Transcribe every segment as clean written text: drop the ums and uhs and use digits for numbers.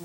ॐ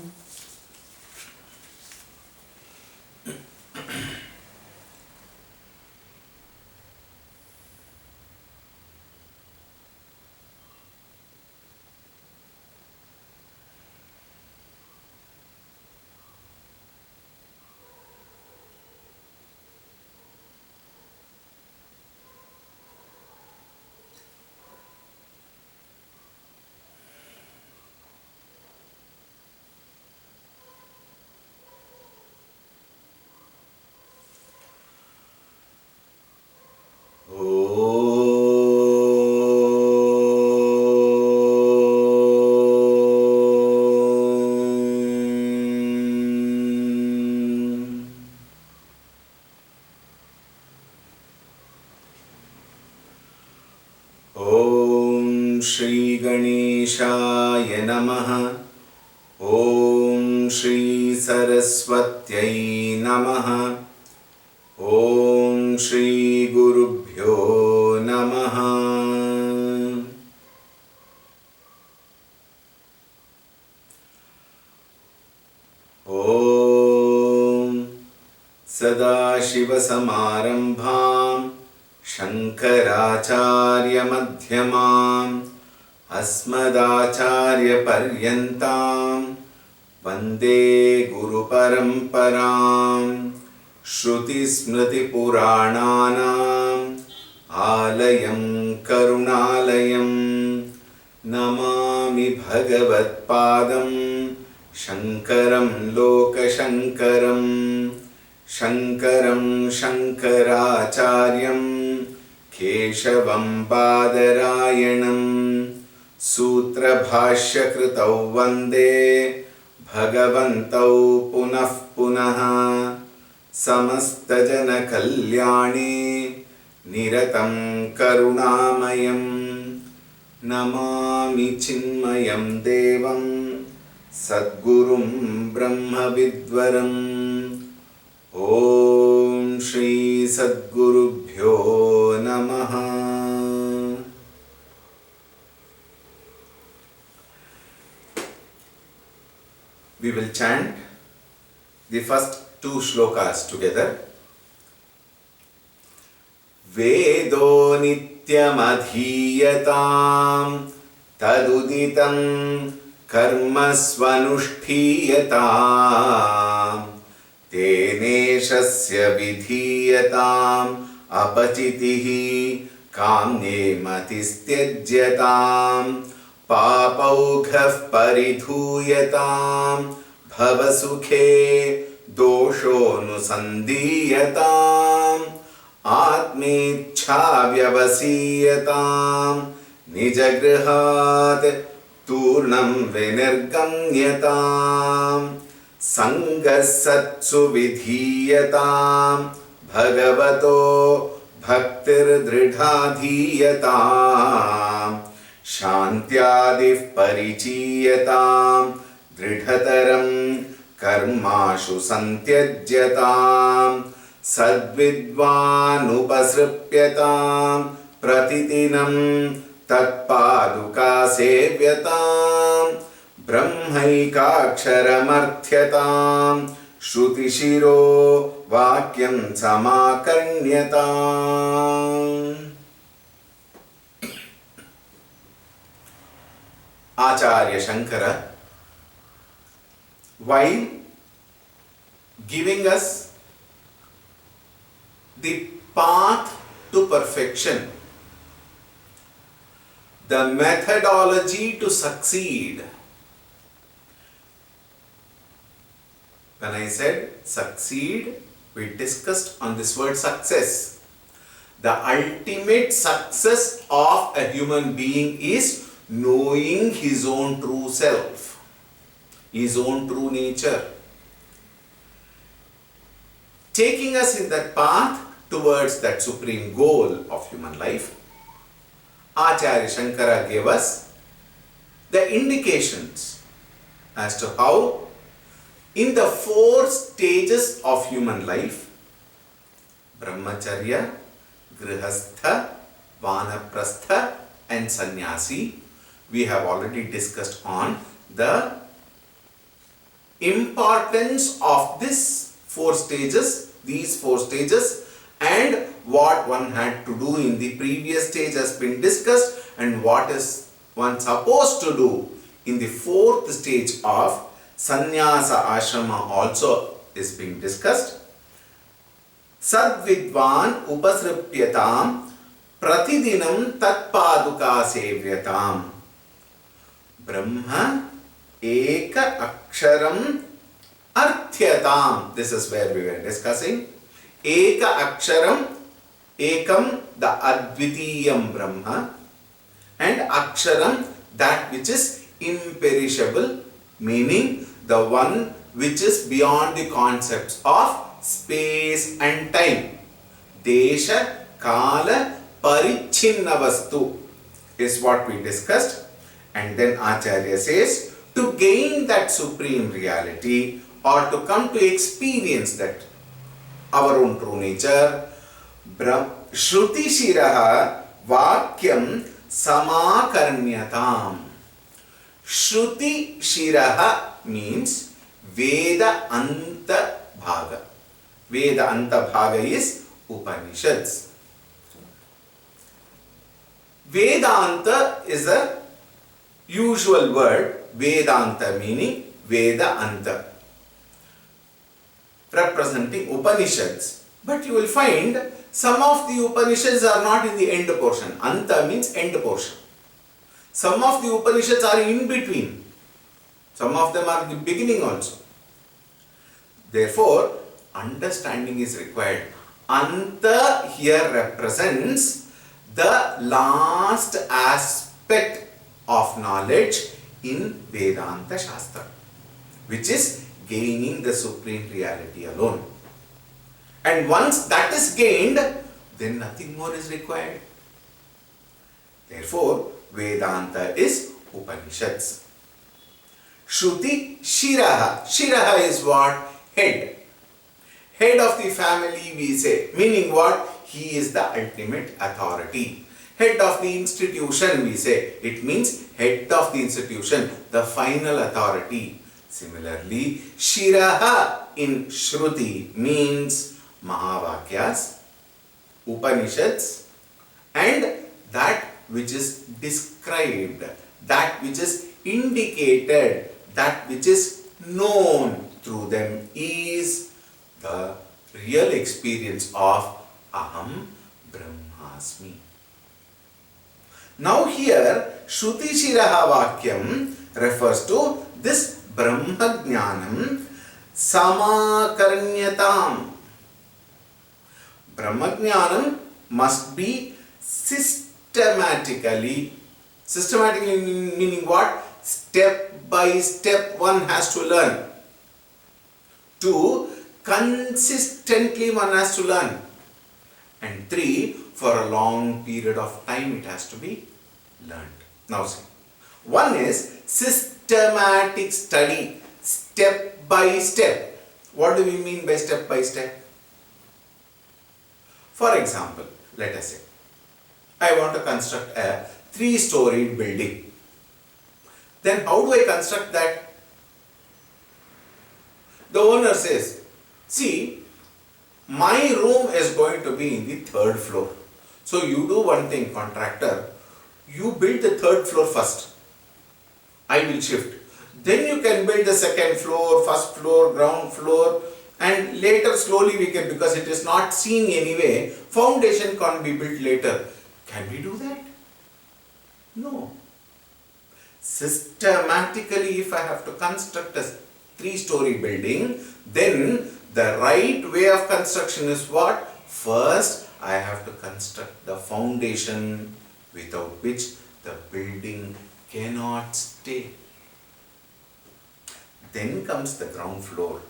श्री गणेशाय नमः। ॐ श्री सरस्वत्यै नमः। ॐ श्री गुरुभ्यो नमः। ॐ सदाशिवसमारम्भाम् शङ्कराचार्यमध्यमाम् अस्मदाचार्यपर्यन्ताम् वन्दे गुरुपरम्पराम्। श्रुतिस्मृतिपुराणानाम् आलयं करुणालयं नमामि भगवत्पादं शङ्करं लोकशङ्करं। शङ्करं शङ्कराचार्यं केशवं बादरायणं सूत्रभाष्यकृतौ वन्दे भगवन्तौ पुनः पुनः। समस्तजनकल्याणे निरतं करुणामयं नमामि चिन्मयं देवं सद्गुरुं ब्रह्मविद्वरम्। ॐ श्री सद्गुरुभ्यो नमः। We will chant the first two shlokas together. Vedo nityamadhiyatam taduditam karma swanushtiyatam teneshasya vidhiyatam apachitihi kamne matistyajyatam पापौघः परिधूयतां भवसुखे दोषोऽनुसन्धीयताम् आत्मेच्छाव्यवसीयतां निजगृहात् तूर्णं विनिर्गम्यतां सङ्गसत्सु विधीयतां भगवतो भक्तिर्दृढाधीयताम् शान्त्यादिः परिचीयतां दृढतरं कर्माशु सन्त्यज्यतां सद्विद्वानुपसृप्यतां प्रतिदिनं तत्पादुकासेव्यतां ब्रह्मैकाक्षरमर्थ्यतां श्रुतिशिरो वाक्यं समाकर्ण्यताम्। Acharya Shankara, while giving us the path to perfection, the methodology to succeed. When I said succeed, we discussed on this word success. The ultimate success of a human being is knowing his own true self, his own true nature. Taking us in that path towards that supreme goal of human life, Acharya Shankara gave us the indications as to how in the 4 stages of human life, Brahmacharya, Grihastha, Vanaprastha and Sannyasi, we have already discussed on the importance of these four stages, and what one had to do in the previous stage has been discussed, and what is one supposed to do in the fourth stage of sannyasa ashrama also is being discussed. Sadvidvan upasripyatam pratidinam tatpaduka sevyatam. Brahma eka aksharam arthyatam. This is where we were discussing. Eka aksharam, ekam the advitiyam Brahma, and aksharam that which is imperishable, meaning the one which is beyond the concepts of space and time. Desha, Kala, Parichinna Vastu is what we discussed. And then Acharya says, to gain that supreme reality or to come to experience that, our own true nature, Shruti Shiraha Vakyam Samakarnyatam. Shruti Shiraha means Veda Anta Bhaga. Veda Anta Bhaga is Upanishads. Vedanta is a usual word. Vedanta meaning Veda Anta, representing Upanishads. But you will find some of the Upanishads are not in the end portion. Anta means end portion. Some of the Upanishads are in between. Some of them are the beginning also. Therefore, understanding is required. Anta here represents the last aspect of knowledge in Vedanta Shastra, which is gaining the supreme reality alone. And once that is gained, then nothing more is required. Therefore, Vedanta is Upanishads. Shruti Shiraha. Shiraha is what? Head. Head of the family we say. Meaning what? He is the ultimate authority. Head of the institution we say. It means head of the institution, the final authority. Similarly, Shiraha in Shruti means Mahavakyas, Upanishads, and that which is described, that which is indicated, that which is known through them is the real experience of Aham Brahmasmi. Now here, Shruti Shiraha Vakyam refers to this Brahma Jnanam Samakarnyatam. Brahma Jnanam must be systematically meaning what? Step by step one has to learn. 2, consistently one has to learn. And 3, for a long period of time it has to be learned. Now see, one is systematic study, step by step. What do we mean by step by step? For example, let us say, I want to construct a 3-storied building. Then how do I construct that? The owner says, see, my room is going to be in the 3rd floor. So you do one thing, contractor, you build the 3rd floor first. I will shift. Then you can build the 2nd floor, 1st floor, ground floor, and later slowly we can, because it is not seen anyway, foundation can be built later. Can we do that? No. Systematically, if I have to construct a 3-story building, then the right way of construction is what? First, I have to construct the foundation without which the building cannot stay. Then comes the ground floor.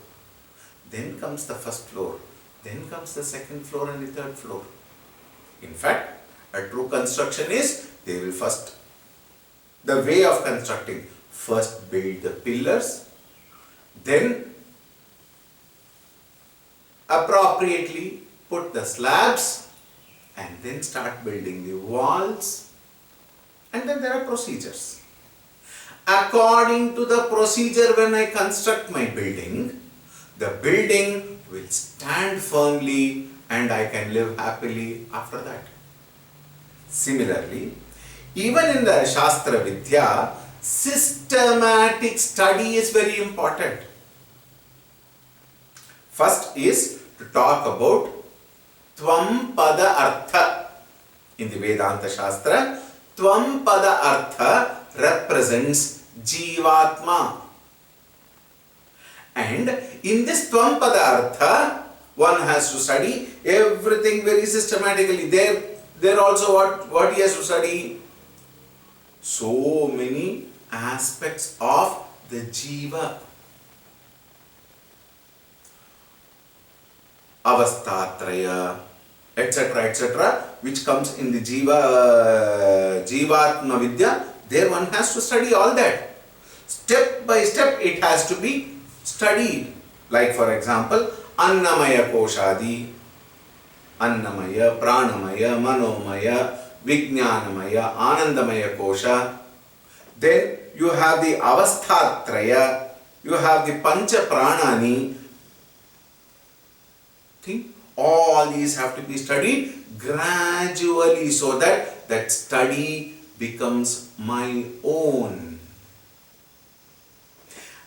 Then comes the 1st floor. Then comes the 2nd floor and the 3rd floor. In fact, a true construction is, they will first, the way of constructing, first build the pillars, then appropriately put the slabs, and then start building the walls, and then there are procedures. according to the procedure when I construct my building, the building will stand firmly and I can live happily after that. Similarly, even in the Shastra Vidya, systematic study is very important. First is to talk about Tvam Pada Artha. In the Vedanta Shastra, Tvam Pada Artha represents Jivatma. And in this Tvam Pada Artha, one has to study everything very systematically. There also what he has to study? So many aspects of the Jiva. Avastatraya, etc., which comes in the Jivatma Vidya. There one has to study all that. Step by step it has to be studied. Like for example, Annamaya Koshadi, Annamaya, Pranamaya, Manomaya, Vijnanamaya, Anandamaya Kosha. Then you have the Avasthatraya, you have the Pancha Pranani. Think all these have to be studied gradually so that that study becomes my own.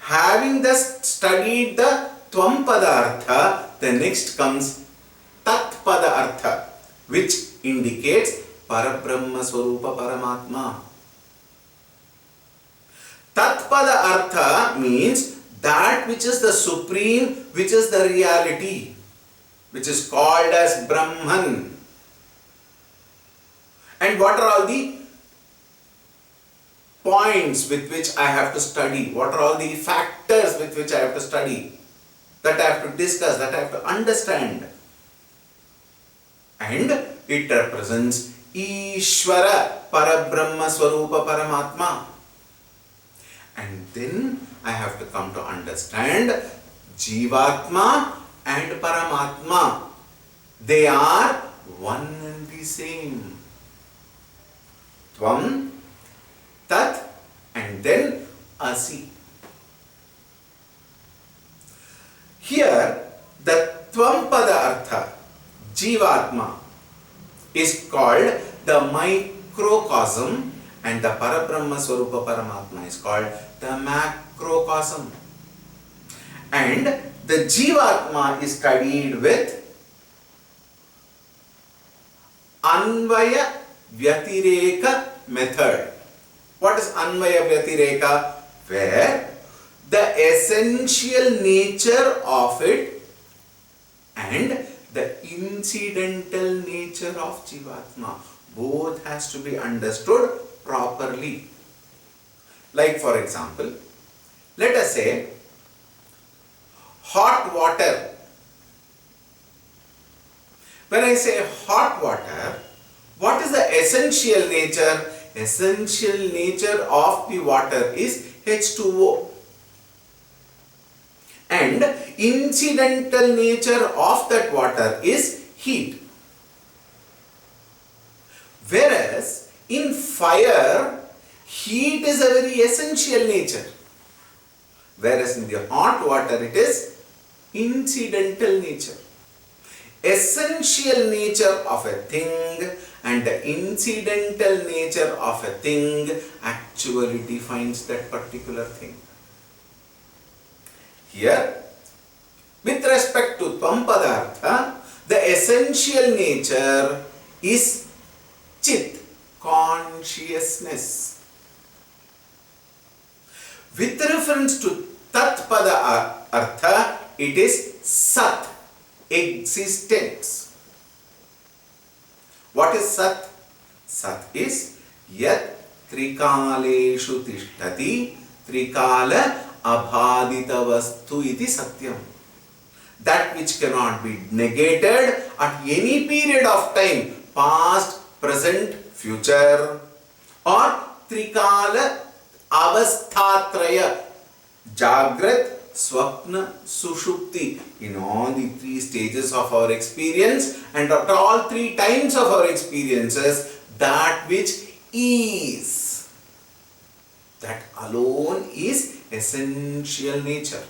Having thus studied the Tvam Pada Artha, the next comes Tat Pada Artha, which indicates Parabrahma Swarupa Paramatma. Tat Pada Artha means that which is the supreme, which is the reality, which is called as Brahman. And what are all the points with which I have to study? What are all the factors with which I have to study? That I have to discuss, that I have to understand. And it represents Ishvara, Parabrahma Swarupa Paramatma. And then I have to come to understand Jivatma and Paramatma. They are one and the same. Tvam, Tat, and then Asi. Here, the Tvam Pada Artha, Jivatma, is called the microcosm, and the Parabrahma Swarupa Paramatma is called the macrocosm. And the Jivatma is studied with Anvaya Vyatireka method. What is Anvaya Vyatireka? Where the essential nature of it and the incidental nature of Jivatma both has to be understood properly. Like for example, let us say hot water. When I say hot water, what is the essential nature? Essential nature of the water is H2O. And incidental nature of that water is heat. Whereas in fire, heat is a very essential nature. Whereas in the hot water, it is incidental nature. Essential nature of a thing and the incidental nature of a thing actually defines that particular thing. Here, with respect to Tvam Pada Artha, the essential nature is Chit, consciousness. With reference to Tat Pada Artha, it is Sat, existence. What is Sat? Sat is Yat Trikaleshu Tishtati Trikala Abhadita Vastu iti Satyam. That which cannot be negated at any period of time, past, present, future, or Trikala Avasthatraya, Jagrat, Swapna, Sushupti, in all the three stages of our experience and at all three times of our experiences, that which is. That alone is essential nature.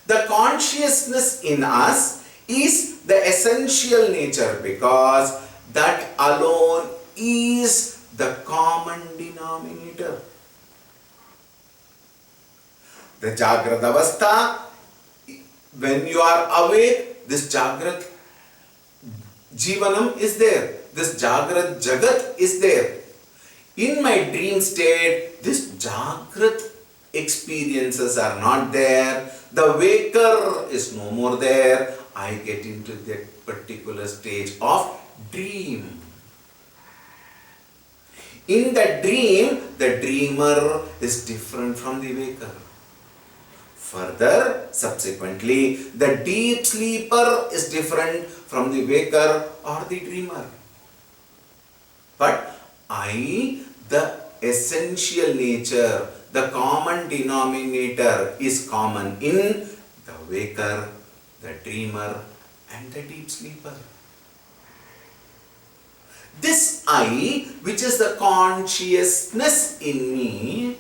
The consciousness in us is the essential nature because that alone is the common denominator. The Jagrata Avastha, when you are awake, this Jagrat Jivanam is there. This Jagrat Jagat is there. In my dream state, this Jagrat experiences are not there. The waker is no more there. I get into that particular stage of dream. In the dream, the dreamer is different from the waker. Further, subsequently, the deep sleeper is different from the waker or the dreamer. But I, the essential nature, the common denominator is common in the waker, the dreamer and the deep sleeper. This I, which is the consciousness in me,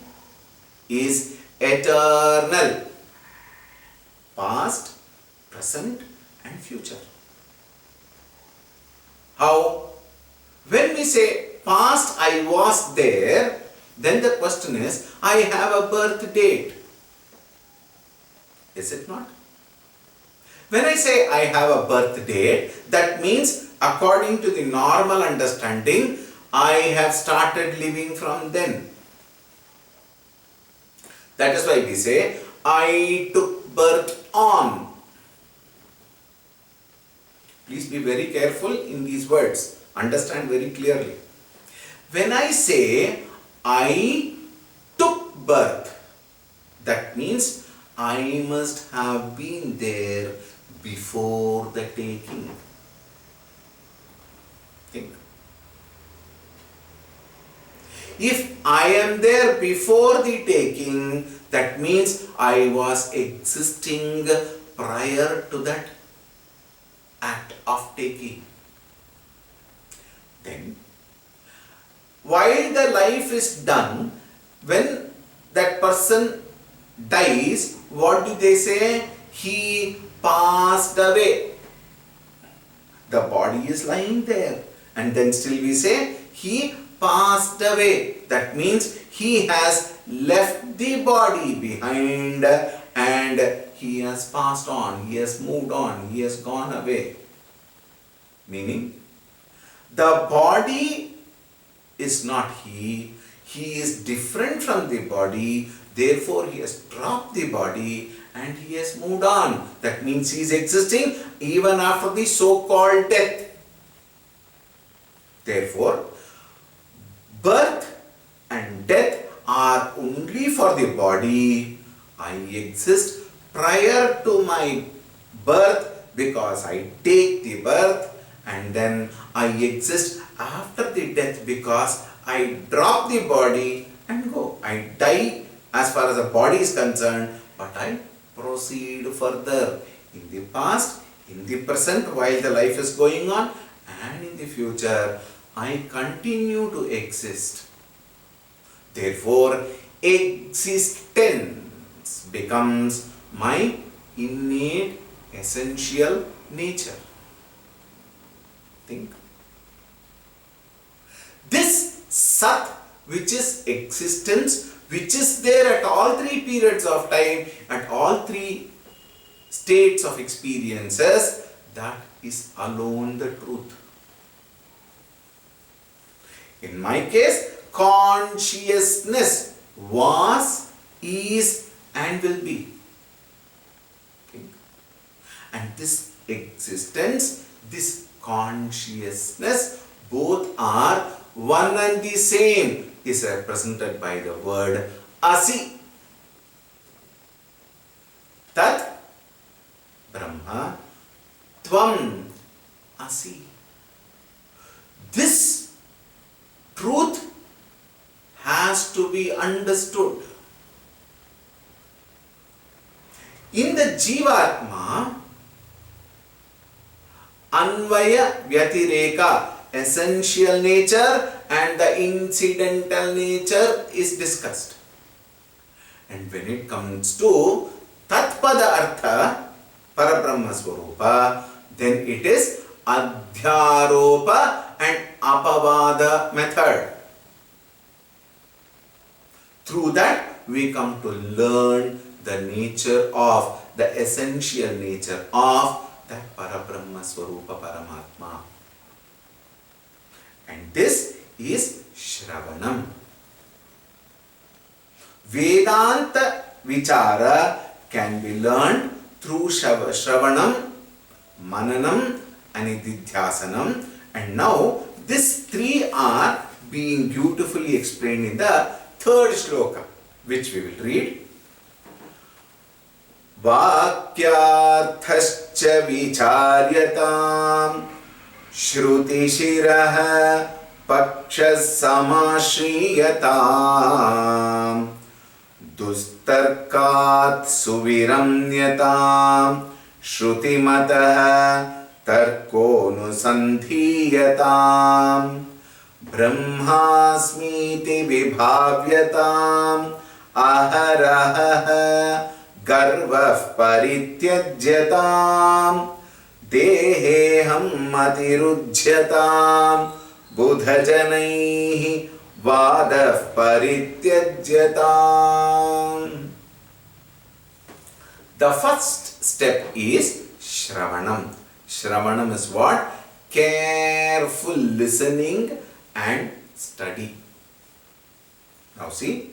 is eternal. Past, present and future. How? When we say past I was there, then the question is, I have a birth date. Is it not? When I say I have a birth date, that means according to the normal understanding, I have started living from then. That is why we say, I took birth on. Please be very careful in these words. Understand very clearly. When I say, I took birth, that means I must have been there before the taking. Think. If I am there before the taking, that means I was existing prior to that act of taking. Then, while the life is done, when that person dies, what do they say? He passed away. The body is lying there, and then still we say he passed away. That means he has left the body behind and he has passed on, he has moved on, he has gone away. Meaning, the body is not he is different from the body, therefore he has dropped the body and he has moved on. That means he is existing even after the so-called death. Therefore, birth and death are only for the body. I exist prior to my birth because I take the birth, and then I exist after the death because I drop the body and go. I die as far as the body is concerned, but I proceed further in the past, in the present while the life is going on, and in the future I continue to exist. Therefore, existence becomes my innate, essential nature. Think. This Sat, which is existence, which is there at all three periods of time, at all three states of experiences, that is alone the truth. In my case, consciousness was, is and will be. Okay. And this existence, this consciousness, both are one and the same, is represented by the word Asi. Tat Brahma Tvam Asi. This truth has to be understood. In the Jivatma, Anvaya Vyatireka, essential nature and the incidental nature is discussed. And when it comes to Tatpada Artha, Parabrahma Swarupa, then it is Adhyaropa and Apavada method. Through that, we come to learn the nature of, the essential nature of that Parabrahma Swarupa Paramatma. And this is Shravanam. Vedanta Vichara can be learned through Shravanam, Mananam and Nididhyasanam. And now these three are being beautifully explained in the third shloka, which we will read. Vakyarthascha vicharyatam Shrutishirah Pakshas samashriyatam Dustarkat suviramnyatam Shrutimatah Tarkonusandhiyatam Brahmasmiti vibhavyatam Aharaha Garvah parityajyatam Deheham matirujyatam Buddhajanaihi Vadah parityajyatam. The first step is Shravanam. Shravanam is what? Careful listening and study. Now see,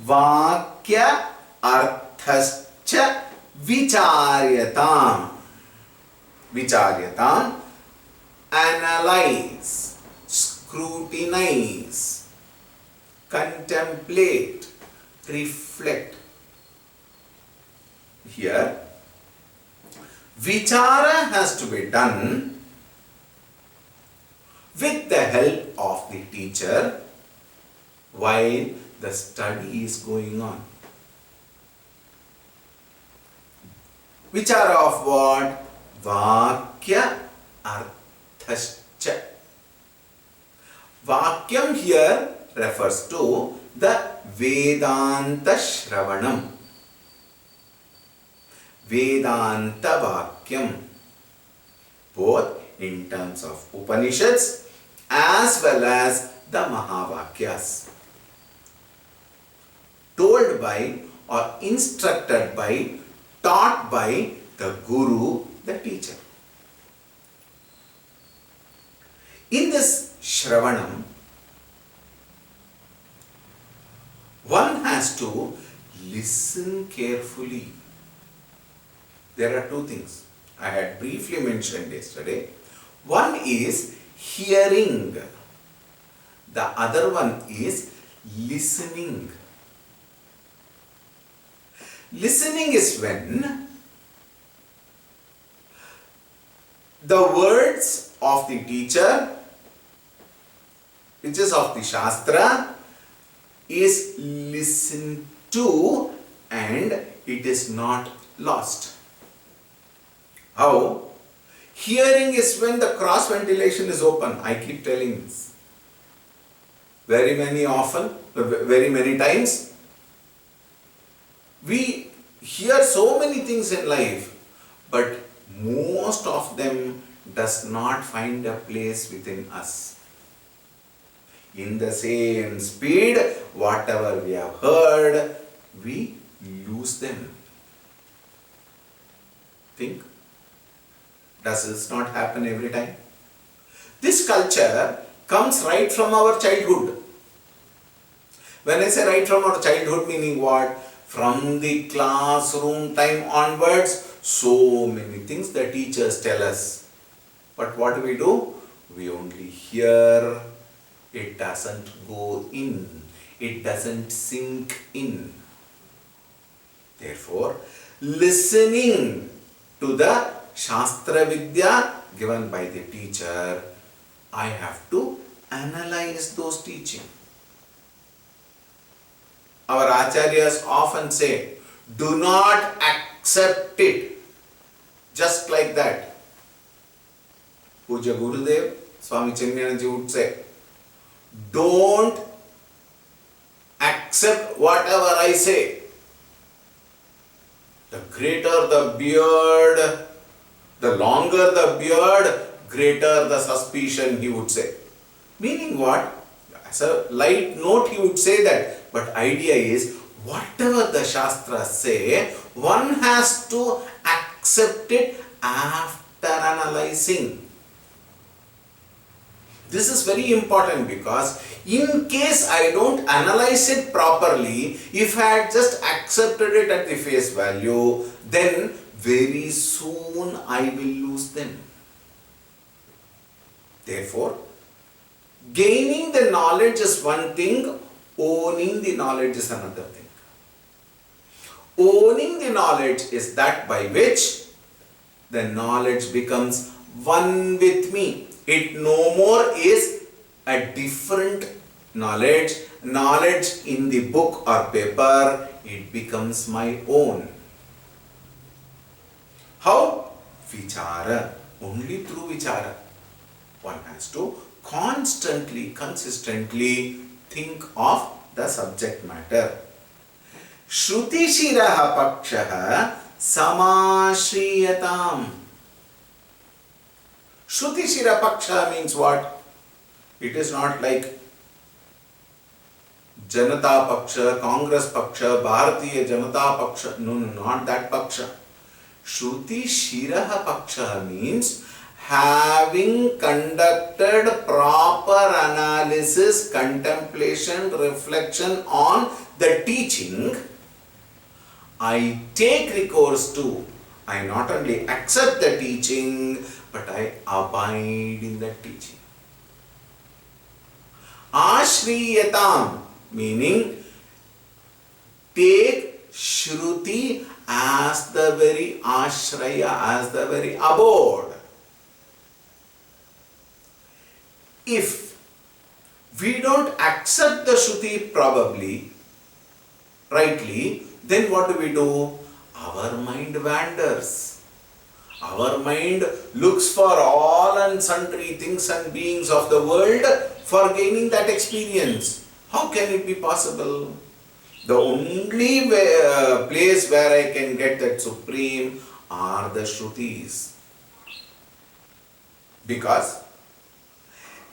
Vakya Arthascha Vicharyatam. Vicharyatam, analyze, scrutinize, contemplate, reflect. Here, Vichara has to be done with the help of the teacher while the study is going on. Vichara of what? Vakya Arthascha. Vakyam here refers to the Vedanta Shravanam. Vedanta Vakyam, both in terms of Upanishads as well as the Mahavakyas, told by or instructed by, taught by the Guru, the teacher. In this Shravanam, one has to listen carefully. There are two things I had briefly mentioned yesterday. One is hearing. The other one is listening. Listening is when the words of the teacher, which is of the Shastra, is listened to and it is not lost. How? Hearing is when the cross ventilation is open. I keep telling this. Very many times, we hear so many things in life, but most of them does not find a place within us. In the same speed, whatever we have heard, we lose them. Think. Does this not happen every time? This culture comes right from our childhood. When I say right from our childhood, meaning what? From the classroom time onwards, so many things the teachers tell us. But what do? We only hear. It doesn't go in. It doesn't sink in. Therefore, listening to the Shastra Vidya given by the teacher, I have to analyze those teachings. Our acharyas often say, do not accept it just like that. Puja Gurudev Swami Chinmayananji would say, don't accept whatever I say. The greater the beard, the longer the beard, greater the suspicion, he would say. Meaning what? As a light note, he would say that. But idea is, whatever the Shastras say, one has to accept it after analyzing. This is very important because in case I don't analyze it properly, if I had just accepted it at the face value, then very soon I will lose them. Therefore, gaining the knowledge is one thing, owning the knowledge is another thing. Owning the knowledge is that by which the knowledge becomes one with me. It no more is a different knowledge in the book or paper, it becomes my own. How? Vichara. Only through vichara. One has to constantly, consistently think of the subject matter. Shruti shiraha pakshaha samashriyatam. Shruti shira paksha means what? It is not like Janata Paksha, Congress Paksha, Bharatiya Janata Paksha. No, not that Paksha. Shruti shiraha paksha means having conducted proper analysis, contemplation, reflection on the teaching, I take recourse to, I not only accept the teaching, but I abide in the teaching. Ashriyatam meaning take Shruti as the very ashraya, as the very abode. If we don't accept the Shruti probably, rightly, then what do? Our mind wanders. Our mind looks for all and sundry things and beings of the world for gaining that experience. How can it be possible? The only place where I can get that supreme are the Shrutis. Because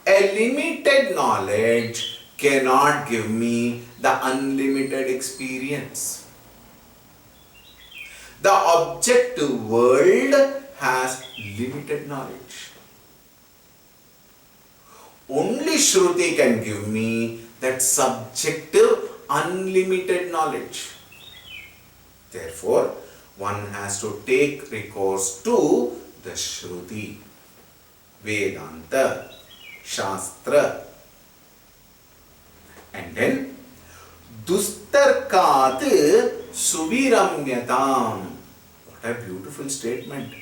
a limited knowledge cannot give me the unlimited experience. The objective world has limited knowledge. Only Shruti can give me that subjective, unlimited knowledge. Therefore, one has to take recourse to the Shruti, Vedanta, Shastra. And then, Dustarkat Suviramyatam. What a beautiful statement.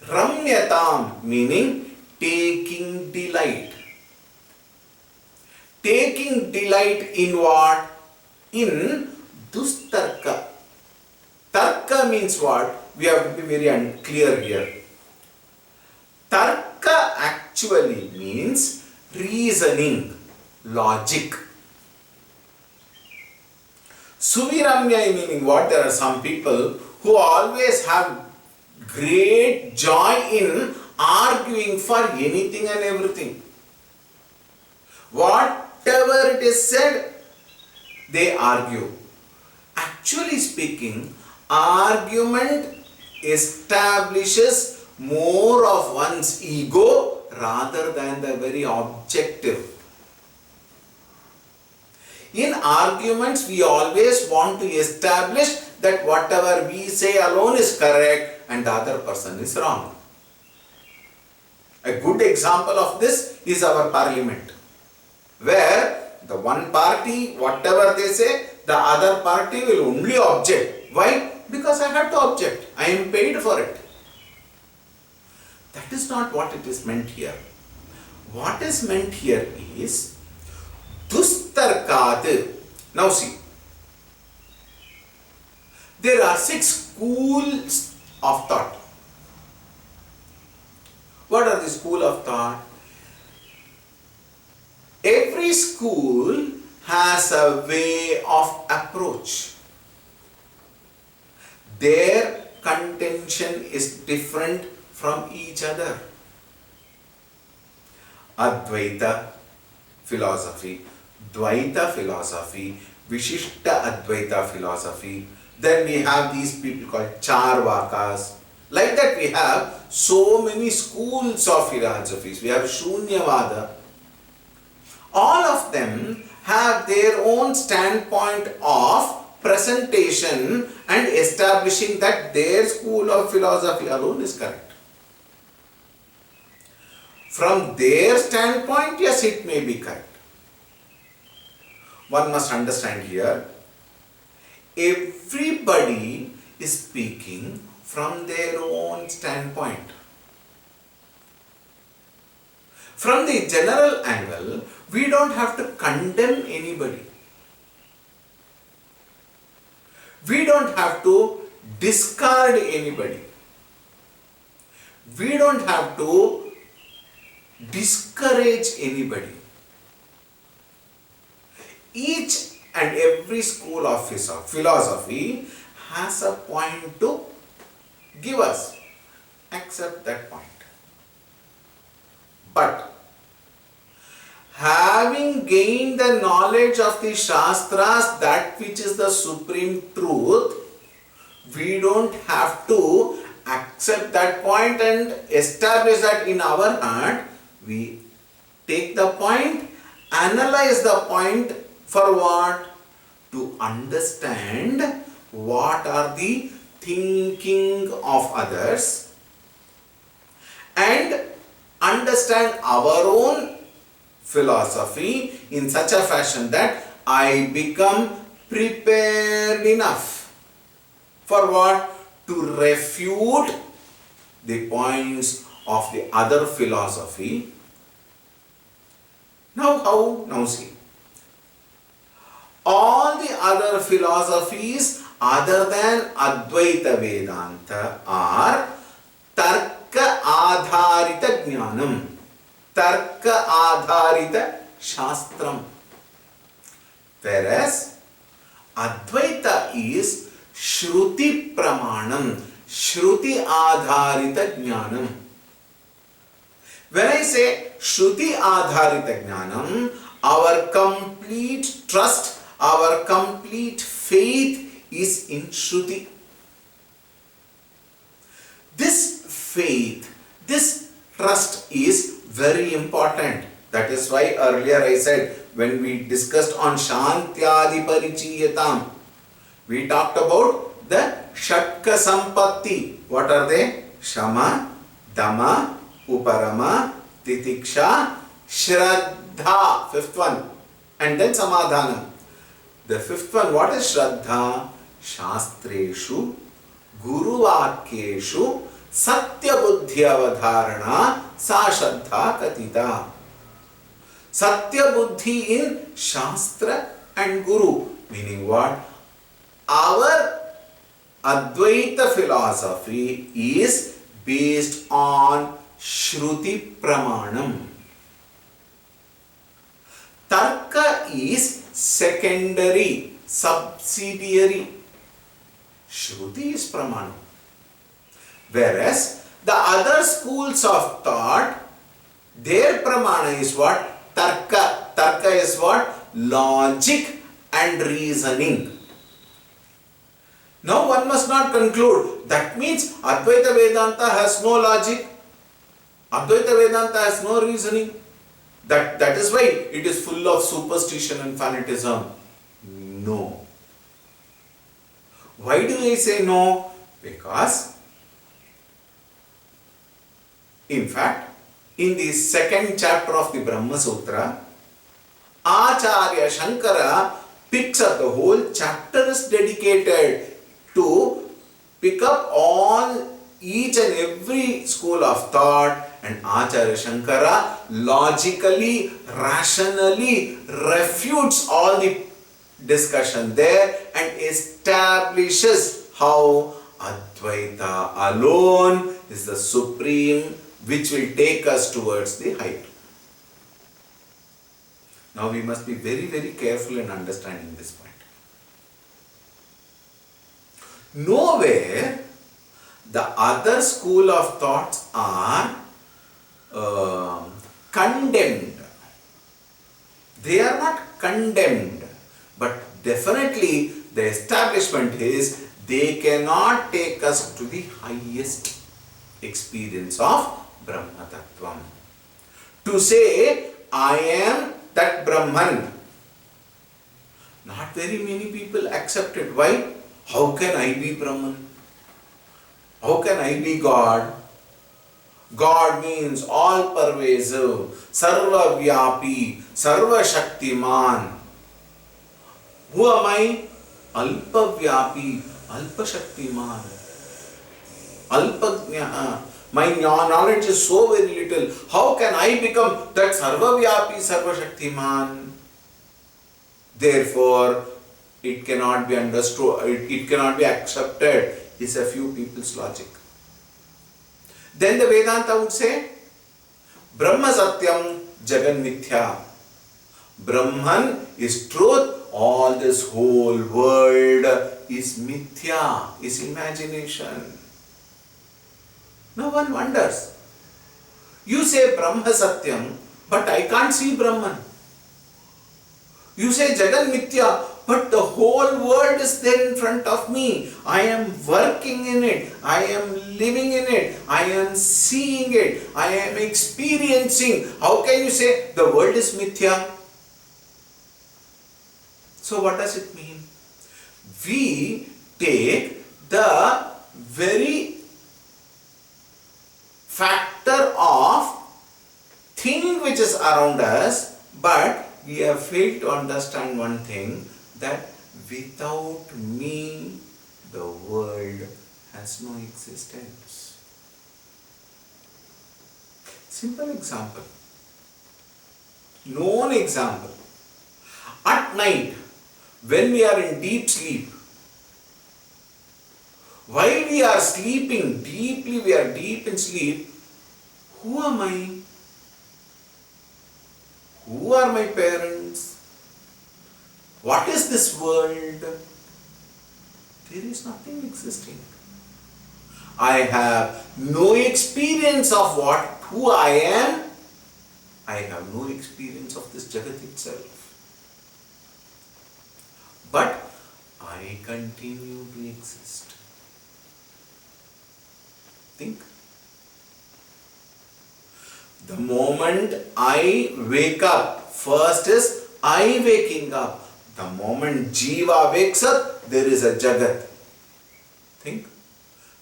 Ramyatam meaning taking delight. Taking delight in what? In Dustarka. Tarka means what? We have to be very clear here. Tarka actually means reasoning, logic. Suviramya meaning what? There are some people who always have great joy in arguing for anything and everything. Whatever it is said, they argue. Actually speaking, argument establishes more of one's ego rather than the very objective. In arguments, we always want to establish that whatever we say alone is correct and the other person is wrong. A good example of this is our parliament, where the one party, whatever they say, the other party will only object. Why? Because I have to object. I am paid for it. That is not what it is meant here. What is meant here is Dustarkat. Now see, there are 6 schools of thought. What are the school of thought? Every school has a way of approach. Their contention is different from each other. Advaita philosophy, Dvaita philosophy, Vishishta Advaita philosophy. Then we have these people called Charvakas. Like that we have so many schools of philosophies. We have Shunyavada. All of them have their own standpoint of presentation and establishing that their school of philosophy alone is correct. From their standpoint, yes, it may be correct. One must understand here, everybody is speaking from their own standpoint. From the general angle, we don't have to condemn anybody. We don't have to discard anybody. We don't have to discourage anybody. Each and every school of philosophy has a point to give us. Accept that point. But having gained the knowledge of the Shastras, that which is the supreme truth, we don't have to accept that point and establish that in our heart. We take the point, analyze the point for what? To understand what are the thinking of others and understand our own philosophy in such a fashion that I become prepared enough for what? To refute the points of the other philosophy. Now how? Now see. All the other philosophies other than Advaita Vedanta are Tarka Adharita Jnanam. Tarka Adharita Shastram. Whereas Advaita is Shruti Pramanam. Shruti Adharita Jnanam. When I say Shruti Adharita Jnanam, our complete trust, our complete faith is in Shruti. This faith, this trust is very important. That is why earlier I said, when we discussed on Shantyadi Parichiyatam, we talked about the Shatka Sampatti. What are they? Shama, Dama, Uparama, Titiksha, Shraddha, fifth one, and then Samadhanam. The fifth one, what is Shraddha? Shastreshu, Guru Vakyeshu, Satya Buddhi Avadharana, Sa Shraddha Katita. Satya Buddhi in Shastra and Guru, meaning what? Our Advaita philosophy is based on Shruti Pramanam. Tarka is secondary, subsidiary. Shruti is Pramanam. Whereas the other schools of thought, their Pramana is what? Tarka. Tarka is what? Logic and reasoning. Now one must not conclude, that means Advaita Vedanta has no logic, Advaita Vedanta has no reasoning. That is why it is full of superstition and fanatism. No. Why do I say no? Because, in fact, in the second chapter of the Brahma Sutra, Acharya Shankara picks up the whole chapter is dedicated to pick up on each and every school of thought, and Acharya Shankara logically, rationally refutes all the discussion there and establishes how Advaita alone is the supreme which will take us towards the height. Now we must be very, very careful in understanding this point. Nowhere the other school of thoughts are condemned. They are not condemned, but definitely the establishment is they cannot take us to the highest experience of Brahma Tattvam. To say, I am that Brahman, not very many people accept it. Why? How can I be Brahman? How can I be God? God means all pervasive, sarva vyapi, sarva shaktiman. Who am I? Alpa vyapi, alpa shaktiman. Alpa my knowledge is so very little. How can I become that sarva vyapi, sarva shaktiman? Therefore, it cannot be understood, it cannot be accepted. It's a few people's logic. Then the Vedanta would say, Brahma Satyam Jagan Mithya. Brahman is truth, all this whole world is Mithya, is imagination. Now one wonders, you say Brahma Satyam, but I can't see Brahman. You say Jagan Mithya, but the whole world is there in front of me. I am working in it. I am living in it. I am seeing it. I am experiencing. How can you say the world is Mithya? So what does it mean? We take the very factor of thing which is around us, but we have failed to understand one thing, that without me, the world has no existence. Simple example. Known example. At night, when we are in deep sleep, while we are sleeping deeply, we are deep in sleep, who am I? Who are my parents? What is this world? There is nothing existing. I have no experience of who I am. I have no experience of this Jagat itself. But I continue to exist. Think. The moment I wake up, first is I waking up. The moment Jiva wakes up, there is a Jagat. Think.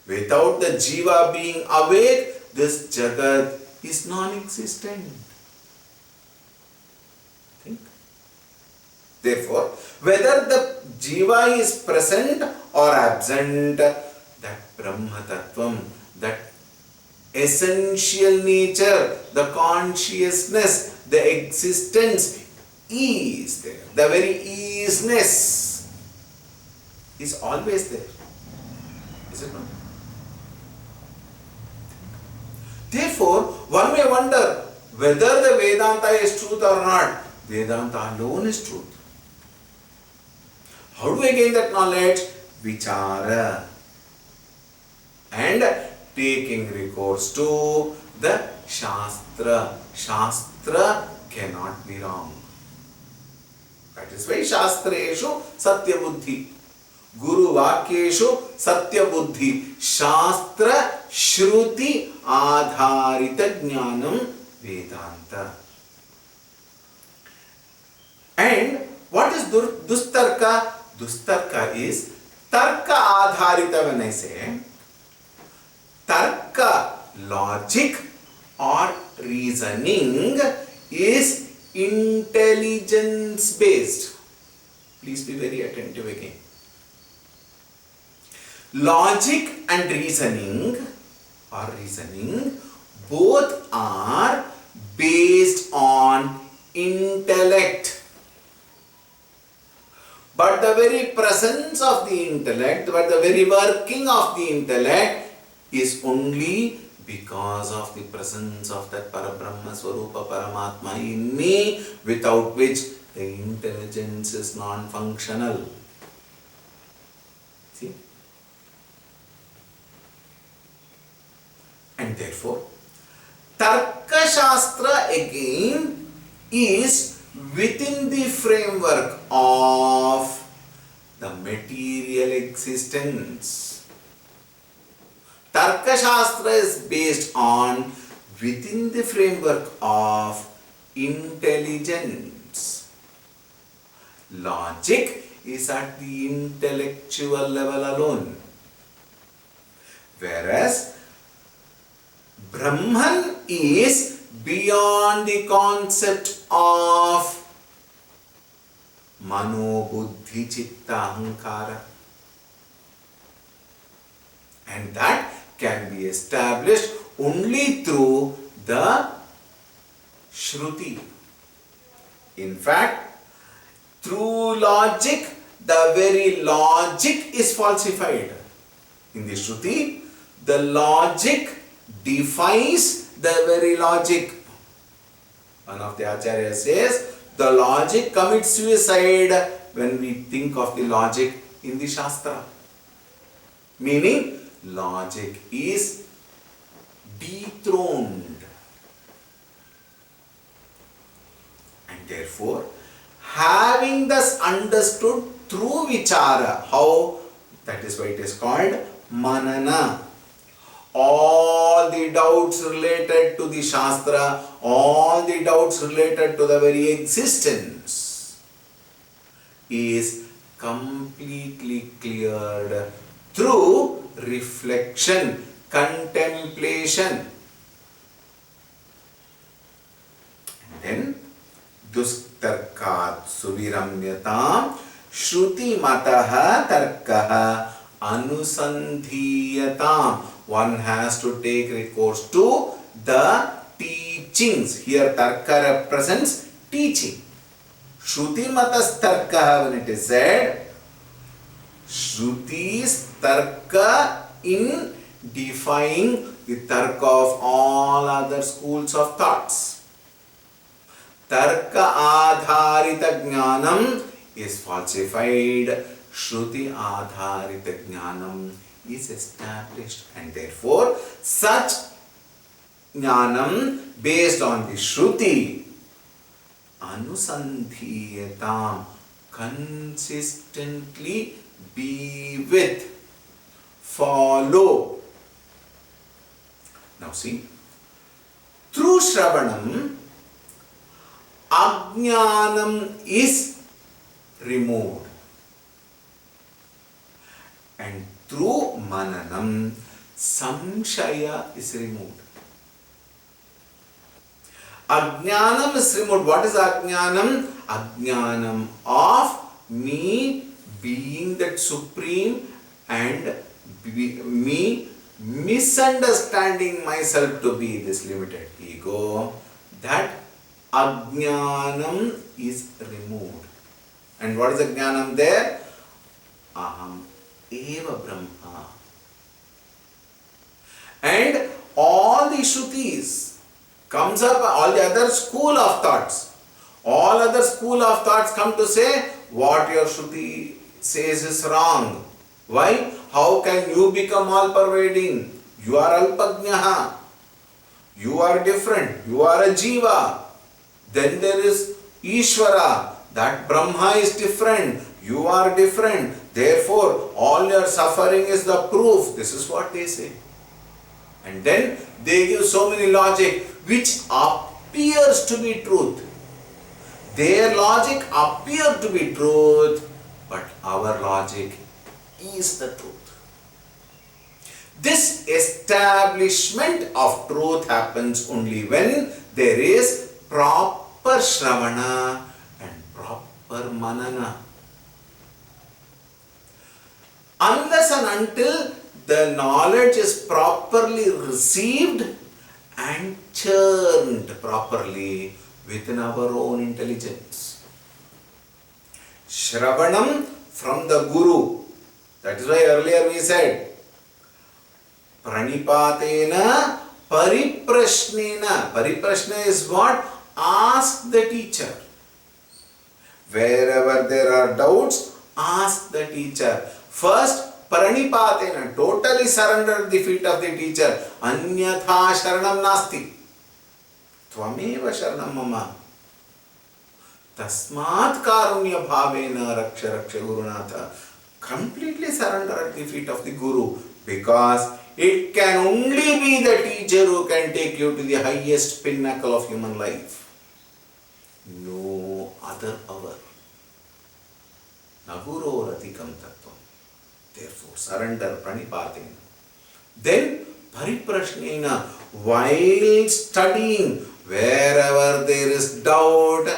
Without the Jiva being awake, this Jagat is non-existent. Think. Therefore, whether the Jiva is present or absent, that Brahma Tattvam, that essential nature, the consciousness, the existence is there. The very isness is always there. Is it not? Therefore, one may wonder whether the Vedanta is truth or not. Vedanta alone is truth. How do I gain that knowledge? Vichara. And taking recourse to the Shastra. Shastra cannot be wrong. That is why Shastreshu Satya Buddhi. Guru Vakyeshu Satya Buddhi. Shastra Shruti Adharita Jnanam Vedanta. And what is Dustarka? Dustarka is Tarka Adharita. When I say Tarka, logic or reasoning, is intelligence based. Please be very attentive again. Logic and reasoning both are based on intellect. But the very presence of the intellect, but the very working of the intellect is only because of the presence of that Parabrahma Swarupa Paramatma in me, without which the intelligence is non-functional. See? And therefore, Tarka Shastra again is within the framework of the material existence. Tarka Shastra is based on within the framework of intelligence. Logic is at the intellectual level alone. Whereas Brahman is beyond the concept of Mano, Buddhi, Chitta, Ahankara. And that can be established only through the Shruti. In fact, through logic, the very logic is falsified. In the Shruti, the logic defies the very logic. One of the Acharyas says, the logic commits suicide when we think of the logic in the Shastra. Meaning, logic is dethroned. And therefore, having thus understood through vichara, how? That is why it is called manana. All the doubts related to the Shastra, all the doubts related to the very existence is completely cleared through reflection, contemplation. And then, dustarkat suviramyatam shruti mataha tarkaha anusandhiyatam. One has to take recourse to the teachings. Here tarka represents teaching. Shruti matas tarka, when it is said, Shrutis tarka in defying the tarka of all other schools of thoughts. Tarka adharita jnanam is falsified. Shruti adharita jnanam is established, and therefore such jnanam based on the Shruti anusandhiyatam, consistently be with, follow. Now see, through Shravanam, Ajnanam is removed, and through Mananam, Samshaya is removed. Ajnanam is removed. What is Ajnanam? Ajnanam of me being that supreme and me misunderstanding myself to be this limited ego. That Ajnanam is removed. And what is Ajnanam there? Aham eva Brahma. And all the Shrutis comes up, all the other school of thoughts. All other school of thoughts come to say, what your Shruti says is wrong. Why? How can you become all-pervading? You are Alpajnaha. You are different. You are a Jiva. Then there is Ishvara. That Brahma is different. You are different. Therefore, all your suffering is the proof. This is what they say. And then they give so many logic which appears to be truth. Their logic appears to be truth, but our logic is the truth. This establishment of truth happens only when there is proper Shravana and proper Manana. Unless and until the knowledge is properly received and churned properly within our own intelligence. Shravanam from the Guru. That is why earlier we said, Pranipatena Pariprashnena. Pariprashna is what? Ask the teacher. Wherever there are doubts, ask the teacher. First, Pranipatena. Totally surrender at the feet of the teacher. Anyatha sharanam nasti. Tvameva sharanam mama. Tasmat karunya bhavena raksha raksha gurunatha. Completely surrender at the feet of the Guru, because it can only be the teacher who can take you to the highest pinnacle of human life. No other power. Naguro ratikam tattvam. Therefore, surrender pranipatena. Then, pariprashnena. While studying, wherever there is doubt,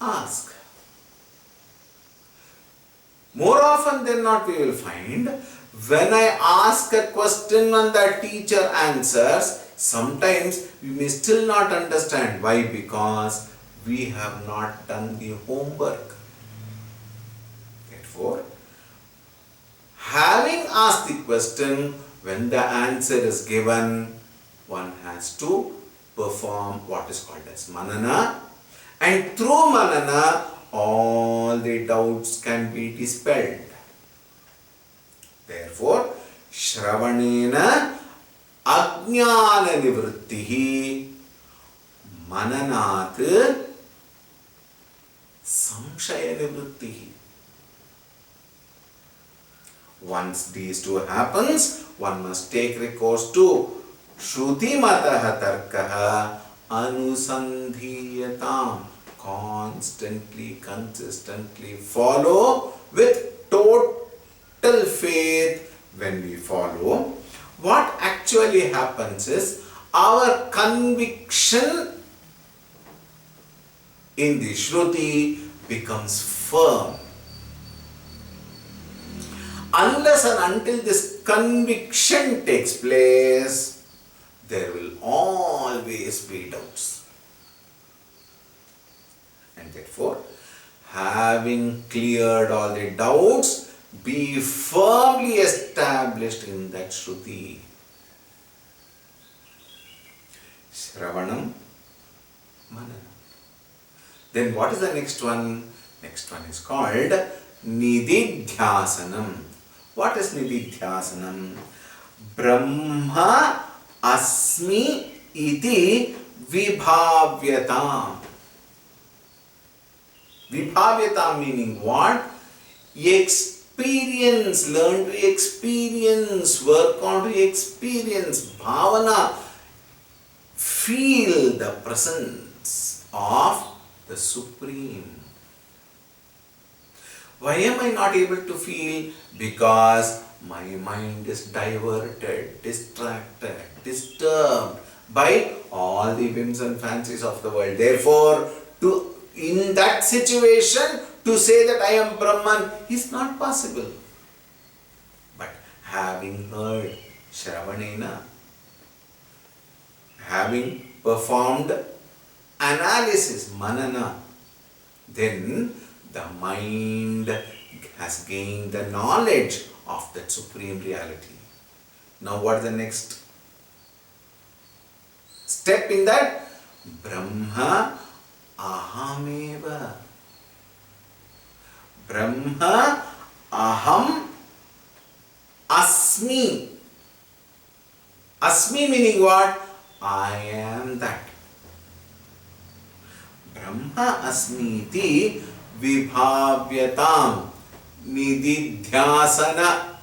ask. More often than not, we will find, when I ask a question and the teacher answers, sometimes we may still not understand. Why? Because we have not done the homework. Therefore, having asked the question, when the answer is given, one has to perform what is called as manana, and through manana, all the doubts can be dispelled. Therefore, Shravanena Ajnana Nivrittihi Mananat Samshaya Nivrittihi. Once these two happens, one must take recourse to Shruti Mataha Tarkaha Anusandhiyatam. Constantly, consistently follow with total faith. When we follow, what actually happens is our conviction in the Shruti becomes firm. Unless and until this conviction takes place, there will always be doubts. And therefore, having cleared all the doubts, be firmly established in that Shruti. Shravanam, Manana. Then what is the next one? Next one is called Nididhyasanam. What is Nididhyasanam? Brahma asmi iti vibhavyatam. Vibhavyatam meaning what? Experience, learn to experience, work on to experience, bhavana, feel the presence of the Supreme. Why am I not able to feel? Because my mind is diverted, distracted, disturbed by all the whims and fancies of the world. Therefore, in that situation, to say that I am Brahman is not possible. But having heard Shravanena, having performed analysis, manana, then the mind has gained the knowledge of that supreme reality. Now what is the next step in that? Brahma ahameva. Brahma aham asmi. Asmi meaning what? I am that. Brahma asmi iti vibhavyatam nididhyasana.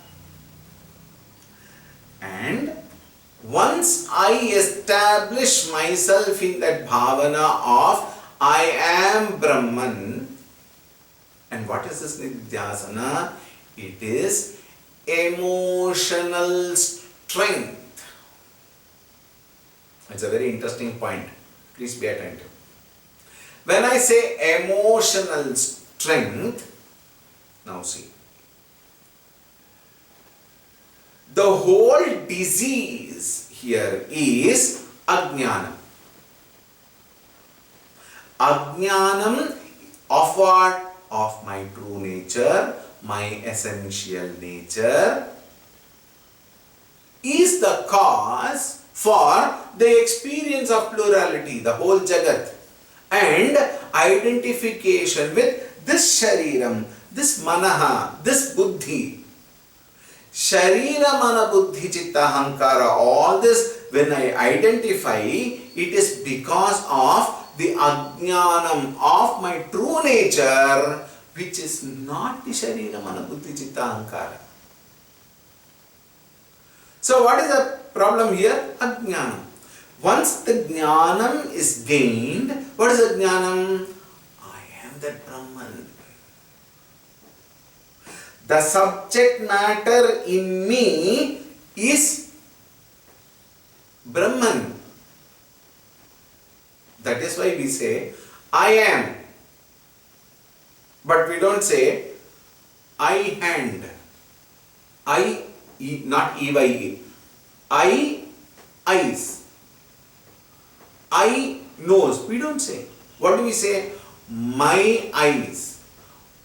And once I establish myself in that bhavana of I am Brahman, and what is this nididhyasana? It is emotional strength. It's a very interesting point. Please be attentive. When I say emotional strength, now see, the whole disease here is ajnanam. Ajnanam of what? Of my true nature, my essential nature, is the cause for the experience of plurality, the whole Jagat, and identification with this Shariram, this Manaha, this Buddhi. Sharira, Mana, Buddhi, Chitta, Ahankara, all this, when I identify, it is because of the Ajnanam of my true nature, which is not the Sharira, Mana, Buddhi, Chitta, Ahankara. So what is the problem here? Ajnanam. Once the Jnanam is gained, what is the Jnanam? I am that Brahman. The subject matter in me is Brahman. That is why we say, I am. But we don't say, I hand. I, not E-Y-E. I, eyes. I, nose. We don't say. What do we say? My eyes.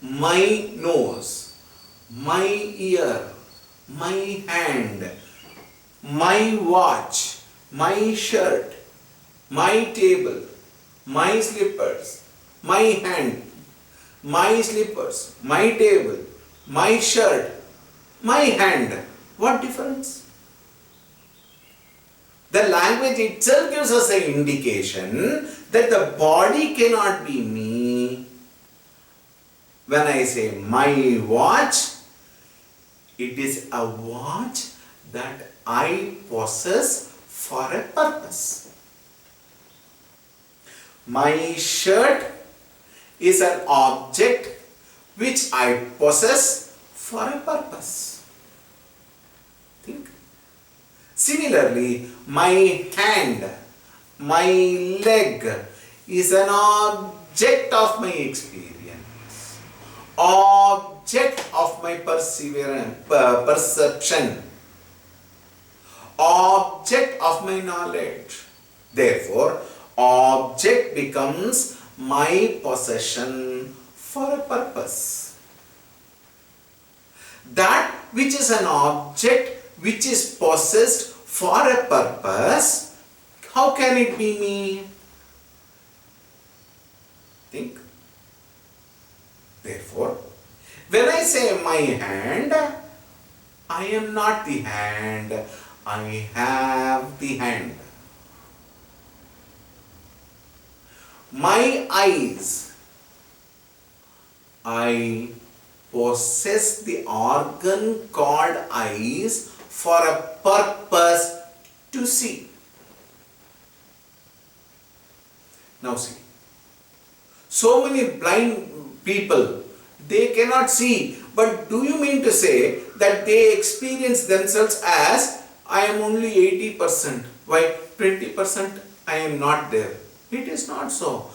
My nose. My ear. My hand. My watch. My shirt. My table. My slippers. My hand. My slippers. My table. My shirt. My hand. What difference? The language itself gives us an indication that the body cannot be me. When I say my watch, it is a watch that I possess for a purpose. My shirt is an object which I possess for a purpose. Think. Similarly, my hand, my leg is an object of my experience, object of my perception, object of my knowledge. Therefore, object becomes my possession for a purpose. That which is an object which is possessed for a purpose, how can it be me? Think. Therefore, when I say my hand, I am not the hand, I have the hand. My eyes, I possess the organ called eyes for a purpose to see. Now see, so many blind people, they cannot see, but do you mean to say that they experience themselves as I am only 80%, why 20% I am not there? It is not so.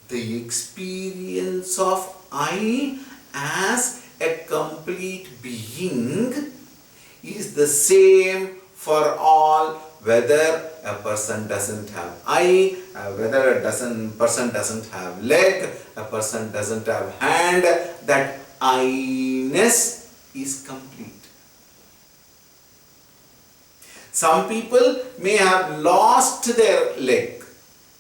The experience of I as a complete being is the same for all, whether a person doesn't have eye, whether a person doesn't have leg, a person doesn't have hand, that I-ness is complete. Some people may have lost their leg,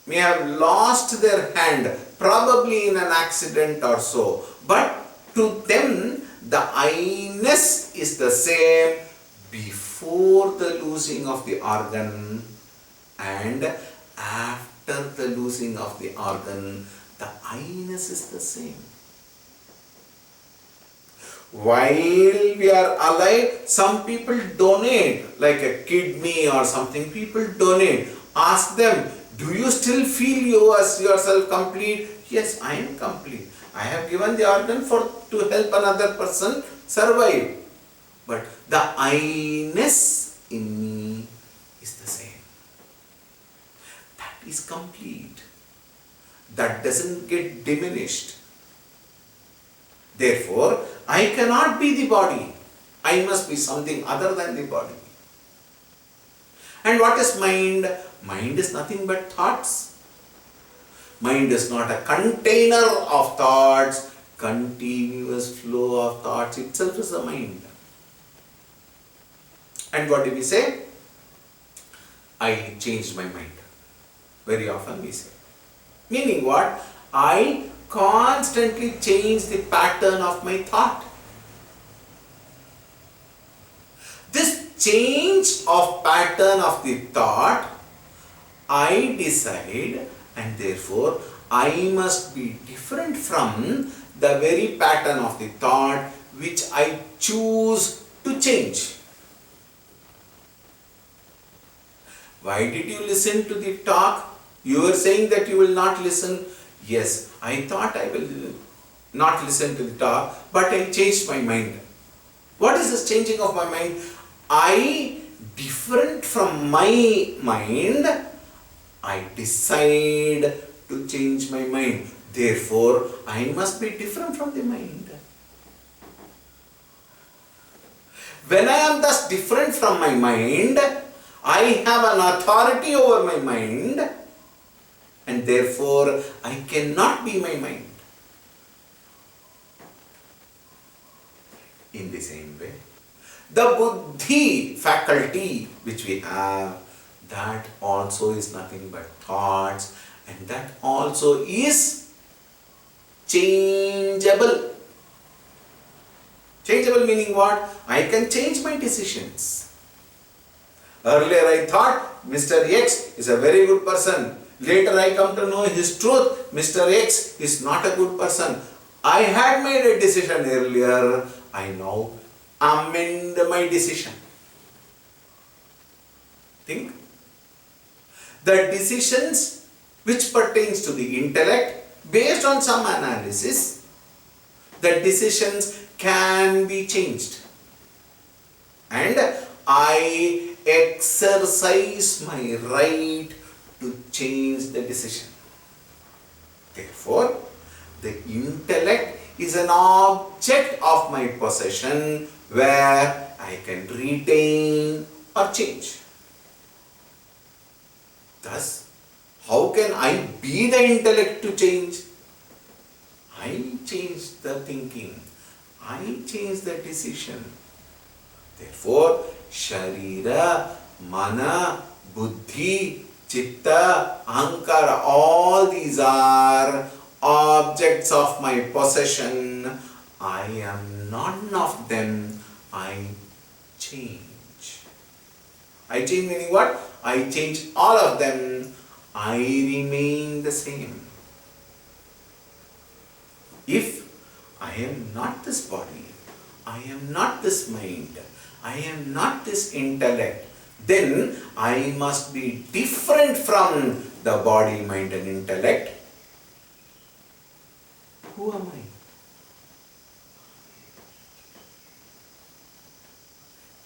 may have lost their hand, probably in an accident or so, but to them the I-ness is the same before the losing of the organ and after the losing of the organ. The I-ness is the same. While we are alive, some people donate, like a kidney or something, people donate. Ask them, do you still feel yourself complete? Yes, I am complete. I have given the organ to help another person survive. But the I-ness in me is the same. That is complete. That doesn't get diminished. Therefore, I cannot be the body. I must be something other than the body. And what is mind? Mind is nothing but thoughts. Mind is not a container of thoughts. Continuous flow of thoughts itself is the mind. And what do we say? I changed my mind. Very often we say. Meaning what? I constantly change the pattern of my thought. This change of pattern of the thought, I decide, and therefore I must be different from the very pattern of the thought which I choose to change. Why did you listen to the talk? You were saying that you will not listen. Yes, I thought I will not listen to the talk, but I changed my mind. What is this changing of my mind? I, different from my mind, I decide to change my mind. Therefore, I must be different from the mind. When I am thus different from my mind, I have an authority over my mind, and therefore I cannot be my mind. In the same way, the buddhi faculty which we have, that also is nothing but thoughts, and that also is changeable. Changeable meaning what? I can change my decisions. Earlier I thought Mr. X is a very good person. Later I come to know his truth. Mr. X is not a good person. I had made a decision earlier. I now amend my decision. Think. The decisions which pertains to the intellect, based on some analysis, the decisions can be changed. And I exercise my right to change the decision. Therefore, the intellect is an object of my possession where I can retain or change. Thus, how can I be the intellect to change? I change the thinking. I change the decision. Therefore, Sharira, Mana, Buddhi, Chitta, Ahankara, all these are objects of my possession. I am none of them. I change. I change meaning what? I change all of them. I remain the same. If I am not this body, I am not this mind, I am not this intellect, then I must be different from the body, mind and intellect. Who am I?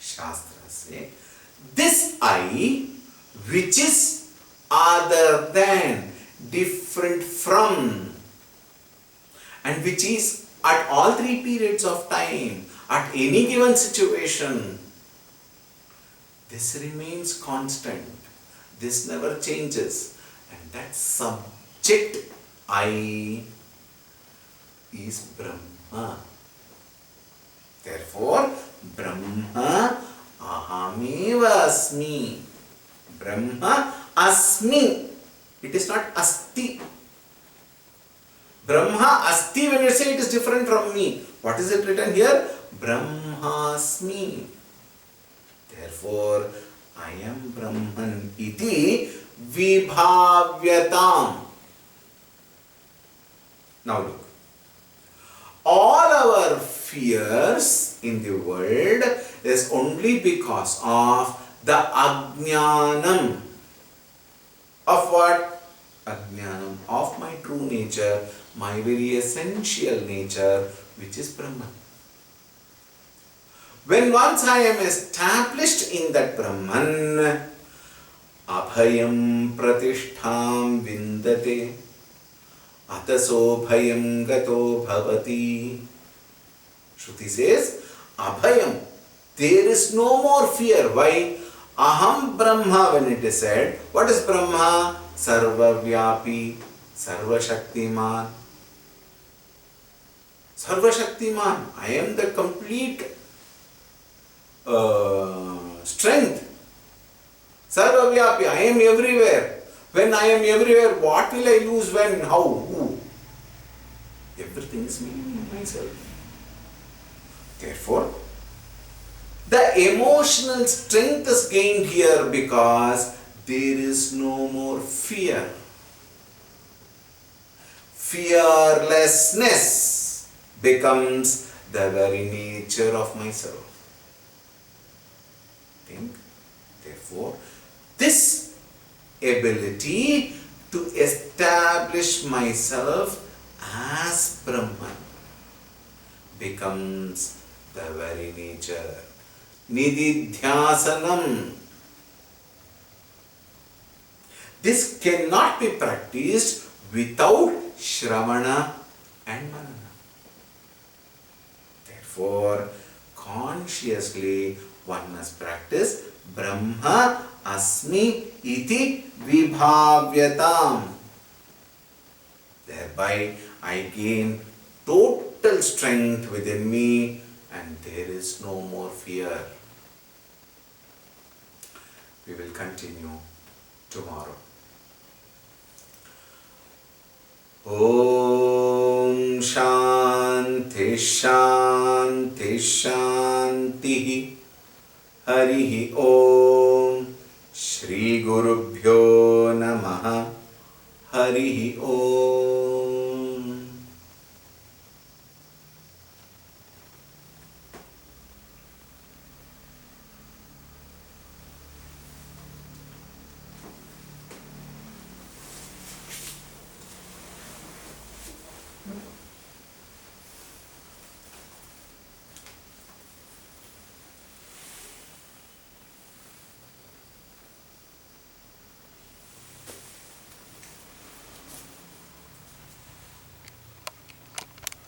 Shastra say, this I, which is other than, different from, and which is at all three periods of time, at any given situation, this remains constant. This never changes. And that subject I is Brahma. Therefore, Brahma ahameva asmi. Brahma asmi. It is not asti. Brahma asti, when you say, it is different from me. What is it written here? Brahmasmi. Therefore, I am Brahman iti vibhavyatam. Now look. All our fears in the world is only because of the ajnanam. Of what? Ajnanam of my true nature, my very essential nature, which is Brahman. When once I am established in that Brahman, abhayam pratishtham vindate, ataso bhayam gato bhavati. Shruti says, abhayam, there is no more fear. Why? Aham Brahma, when it is said, what is Brahma? Sarva Vyapi, Sarva Shaktiman. Sarva Shaktiman, I am the complete strength. Sarvavyapi, I am everywhere. When I am everywhere, what will I lose when, how, who? Everything is me, myself. Therefore, the emotional strength is gained here because there is no more fear. Fearlessness becomes the very nature of myself. Think. Therefore, this ability to establish myself as Brahman becomes the very nature. Nididhyasanam. This cannot be practiced without Shravana and Manana. Therefore, consciously one must practice Brahma Asmi Iti Vibhavyatam. Thereby I gain total strength within me and there is no more fear. We will continue tomorrow. Om Shanti Shanti Shanti Harihi Om Shri Gurubhyo Namaha Harihi Om